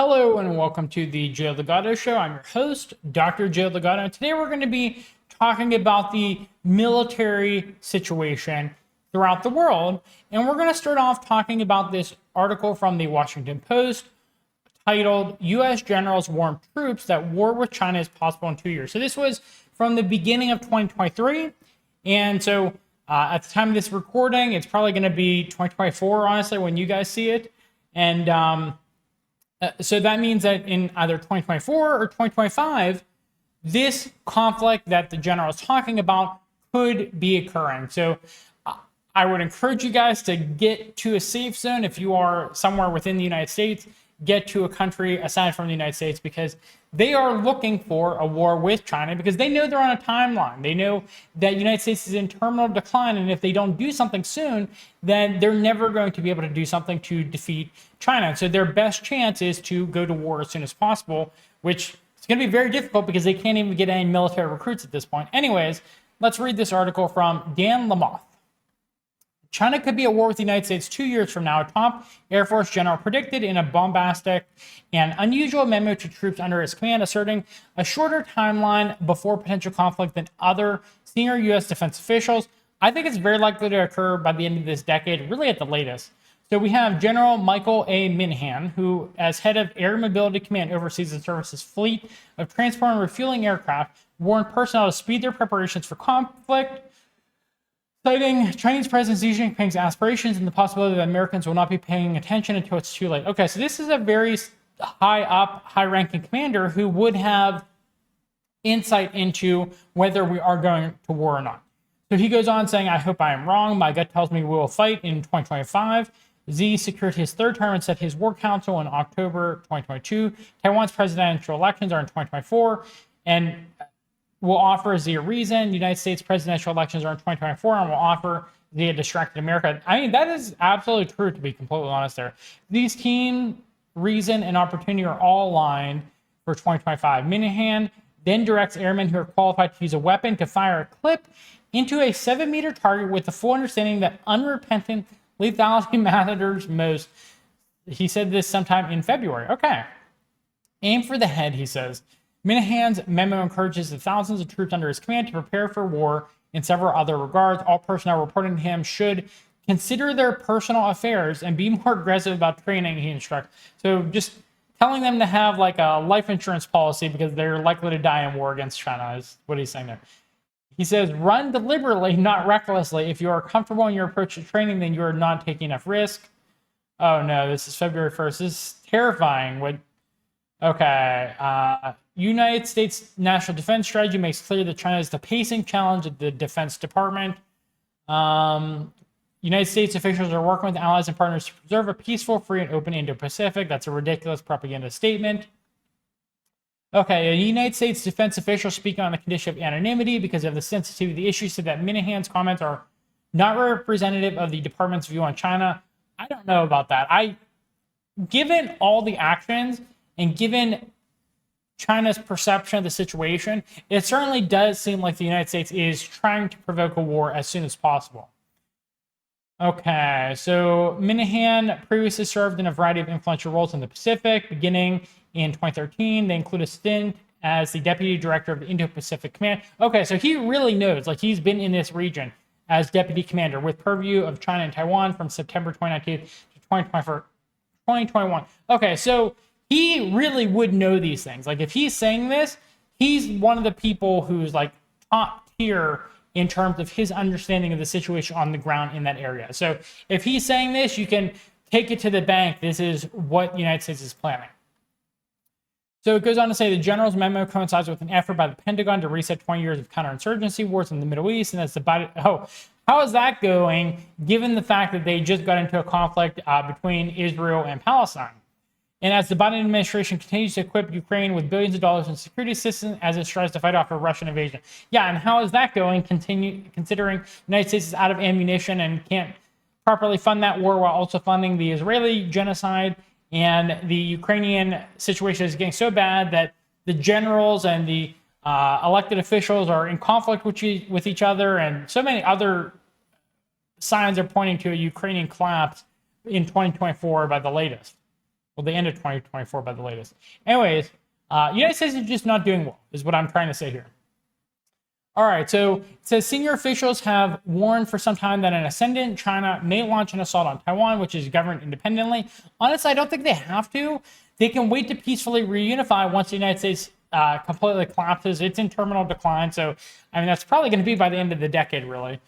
Hello and welcome to the Joe Ligato Show. I'm your host, Dr. Joe Ligato, and today we're going to be talking about the military situation throughout the world. And we're going to start off talking about this article from the Washington Post titled, U.S. Generals Warn Troops That War with China is Possible in 2 years. So this was from the beginning of 2023. And so at the time of this recording, it's probably going to be 2024, honestly, when you guys see it. And so that means that in either 2024 or 2025, this conflict that the general is talking about could be occurring. So I would encourage you guys to get to a safe zone if you are somewhere within the United States. Get to a country aside from the United States, because they are looking for a war with China because they know they're on a timeline. They know that the United States is in terminal decline, and if they don't do something soon, then they're never going to be able to do something to defeat China. And so their best chance is to go to war as soon as possible, which is going to be very difficult because they can't even get any military recruits at this point. Anyways, let's read this article from Dan Lamothe. China could be at war with the United States 2 years from now, a top Air Force general predicted in a bombastic and unusual memo to troops under his command, asserting a shorter timeline before potential conflict than other senior U.S. defense officials. I think it's very likely to occur by the end of this decade, really at the latest. So we have General Michael A. Minahan, who, as head of Air Mobility Command, oversees the service's fleet of transport and refueling aircraft, warned personnel to speed their preparations for conflict, citing Chinese President Xi Jinping's aspirations and the possibility that Americans will not be paying attention until it's too late. Okay, so this is a very high-ranking commander who would have insight into whether we are going to war or not. So he goes on saying, I hope I am wrong. My gut tells me we will fight in 2025. Xi secured his third term and set his war council in October 2022. Taiwan's presidential elections are in 2024. And will offer Xi a reason. The United States presidential elections are in 2024 and will offer Xi a distracted America. I mean, that is absolutely true, to be completely honest there. These team, reason, and opportunity are all aligned for 2025. Minahan then directs airmen who are qualified to use a weapon to fire a clip into a 7-meter target with the full understanding that unrepentant lethality matters most. He said this sometime in February. Okay. Aim for the head, he says. Minahan's memo encourages the thousands of troops under his command to prepare for war in several other regards. All personnel reporting to him should consider their personal affairs and be more aggressive about training, he instructs. So just telling them to have like a life insurance policy because they're likely to die in war against China is what he's saying there. He says, run deliberately, not recklessly. If you are comfortable in your approach to training, then you are not taking enough risk. Oh no, this is February 1st. This is terrifying. Okay. United States National Defense Strategy makes clear that China is the pacing challenge of the Defense Department. United States officials are working with allies and partners to preserve a peaceful, free, and open Indo-Pacific. That's a ridiculous propaganda statement. Okay, a United States defense official speaking on the condition of anonymity because of the sensitivity of the issue said that Minahan's comments are not representative of the department's view on China. I don't know about that. Given all the actions and given China's perception of the situation, it certainly does seem like the United States is trying to provoke a war as soon as possible. Okay, so Minahan previously served in a variety of influential roles in the Pacific. Beginning in 2013, they include a stint as the Deputy Director of the Indo-Pacific Command. Okay, so he really knows, like he's been in this region as Deputy Commander with purview of China and Taiwan from September 2019 to 2021. Okay, so he really would know these things. Like if he's saying this, he's one of the people who's like top tier in terms of his understanding of the situation on the ground in that area. So if he's saying this, you can take it to the bank. This is what the United States is planning. So it goes on to say the general's memo coincides with an effort by the Pentagon to reset 20 years of counterinsurgency wars in the Middle East. And that's the Biden. Oh, how is that going given the fact that they just got into a conflict between Israel and Palestine? And as the Biden administration continues to equip Ukraine with billions of dollars in security assistance as it tries to fight off a Russian invasion. Yeah, and how is that going, considering the United States is out of ammunition and can't properly fund that war while also funding the Israeli genocide, and the Ukrainian situation is getting so bad that the generals and the elected officials are in conflict with each other, and so many other signs are pointing to a Ukrainian collapse in 2024 by the latest. Well, the end of 2024 by the latest. Anyways, United States is just not doing well, is what I'm trying to say here. All right, so it says senior officials have warned for some time that an ascendant China may launch an assault on Taiwan, which is governed independently. Honestly, I don't think they have to. They can wait to peacefully reunify once the United States completely collapses. It's in terminal decline, so I mean that's probably going to be by the end of the decade, really.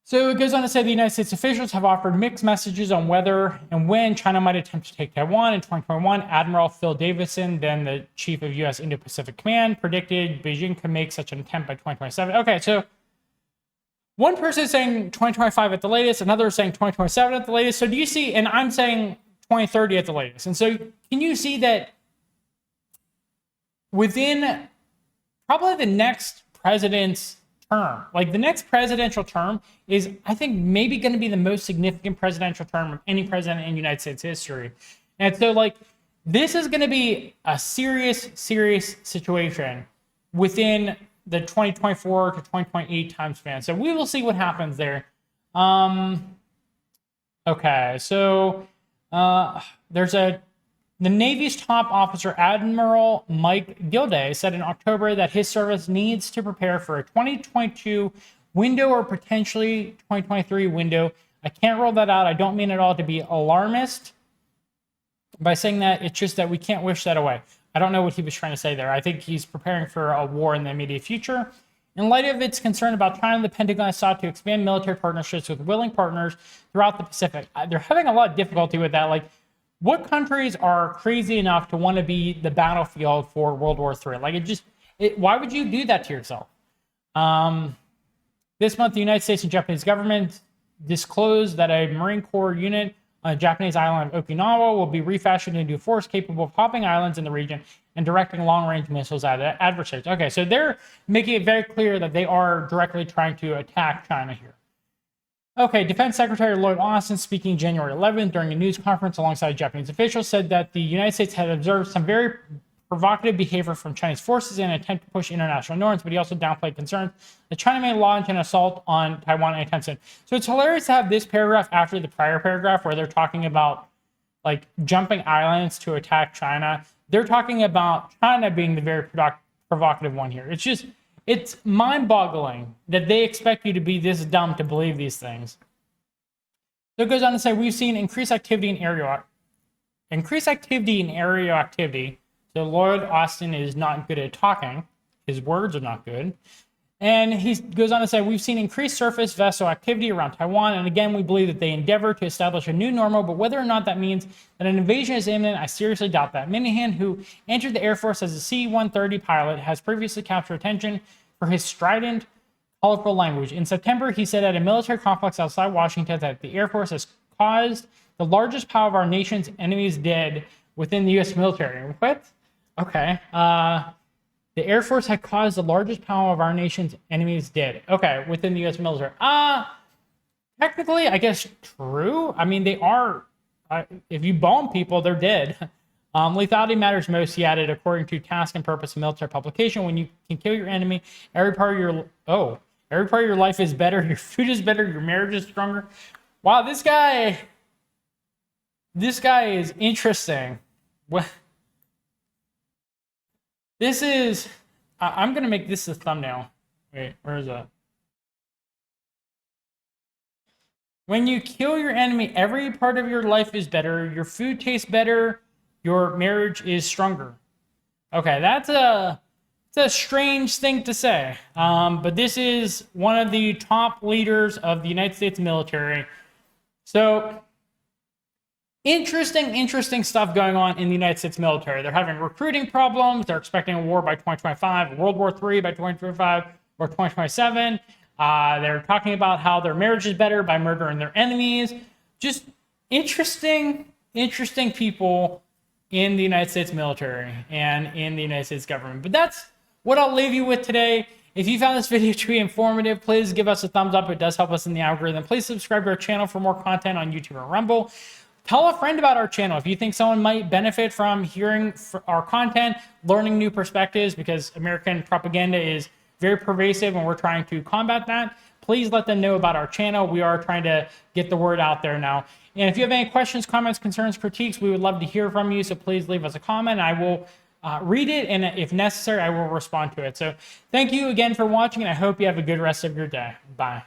So it goes on to say the United States officials have offered mixed messages on whether and when China might attempt to take Taiwan. In 2021, Admiral Phil Davidson, then the chief of U.S. Indo-Pacific Command, predicted Beijing could make such an attempt by 2027. Okay, so one person is saying 2025 at the latest, another is saying 2027 at the latest. So do you see, and I'm saying 2030 at the latest. And so can you see that within probably the next president's term, like the next presidential term is, I think, maybe going to be the most significant presidential term of any president in United States history. And so like this is going to be a serious situation within the 2024 to 2028 time span. So we will see what happens there. Okay, so there's the Navy's top officer, Admiral Mike Gilday, said in October that his service needs to prepare for a 2022 window or potentially 2023 window. I can't rule that out. I don't mean at all to be alarmist by saying that. It's just that we can't wish that away. I don't know what he was trying to say there. I think he's preparing for a war in the immediate future. In light of its concern about China, the Pentagon sought to expand military partnerships with willing partners throughout the Pacific. They're having a lot of difficulty with that. Like, what countries are crazy enough to want to be the battlefield for World War III? Like, why would you do that to yourself? This month, the United States and Japanese government disclosed that a Marine Corps unit on the Japanese island of Okinawa will be refashioned into a force capable of topping islands in the region and directing long-range missiles at adversaries. Okay, so they're making it very clear that they are directly trying to attack China here. Okay, Defense Secretary Lloyd Austin, speaking January 11th during a news conference alongside Japanese officials, said that the United States had observed some very provocative behavior from Chinese forces in an attempt to push international norms, but he also downplayed concerns that China may launch an assault on Taiwan anytime soon. So it's hilarious to have this paragraph after the prior paragraph where they're talking about like jumping islands to attack China. They're talking about China being the very provocative one here. It's mind-boggling that they expect you to be this dumb to believe these things. So it goes on to say, we've seen increased activity in aerial activity. So Lloyd Austin is not good at talking. His words are not good. And he goes on to say, we've seen increased surface vessel activity around Taiwan. And again, we believe that they endeavor to establish a new normal, but whether or not that means that an invasion is imminent, I seriously doubt that. Minahan, who entered the Air Force as a C-130 pilot, has previously captured attention for his strident, colorful language. In September, he said at a military complex outside Washington that the Air Force has caused the largest pile of our nation's enemies dead within the U.S. military. What? Okay. The Air Force had caused the largest pile of our nation's enemies dead. Okay, within the U.S. military. Technically, I guess true. I mean, they are. If you bomb people, they're dead. Lethality matters most, he added, according to Task and Purpose, a military publication. When you can kill your enemy, every part of your life is better. Your food is better. Your marriage is stronger. Wow, this guy is interesting. What? This is, I'm going to make this a thumbnail. Wait, where is that? When you kill your enemy, every part of your life is better. Your food tastes better. Your marriage is stronger. Okay, it's a strange thing to say. But this is one of the top leaders of the United States military. So, interesting stuff going on in the United States military. They're having recruiting problems. They're expecting a war by 2025, World War III by 2025 or 2027. They're talking about how their marriage is better by murdering their enemies. Just interesting people in the United States military and in the United States government. But that's what I'll leave you with today. If you found this video to be informative, please give us a thumbs up. It does help us in the algorithm. Please subscribe to our channel for more content on YouTube and Rumble. Tell a friend about our channel if you think someone might benefit from hearing our content, learning new perspectives, because American propaganda is very pervasive and we're trying to combat that. please let them know about our channel. We are trying to get the word out there now. And if you have any questions, comments, concerns, critiques, we would love to hear from you. So please leave us a comment. I will read it, and if necessary, I will respond to it. So thank you again for watching, and I hope you have a good rest of your day. Bye.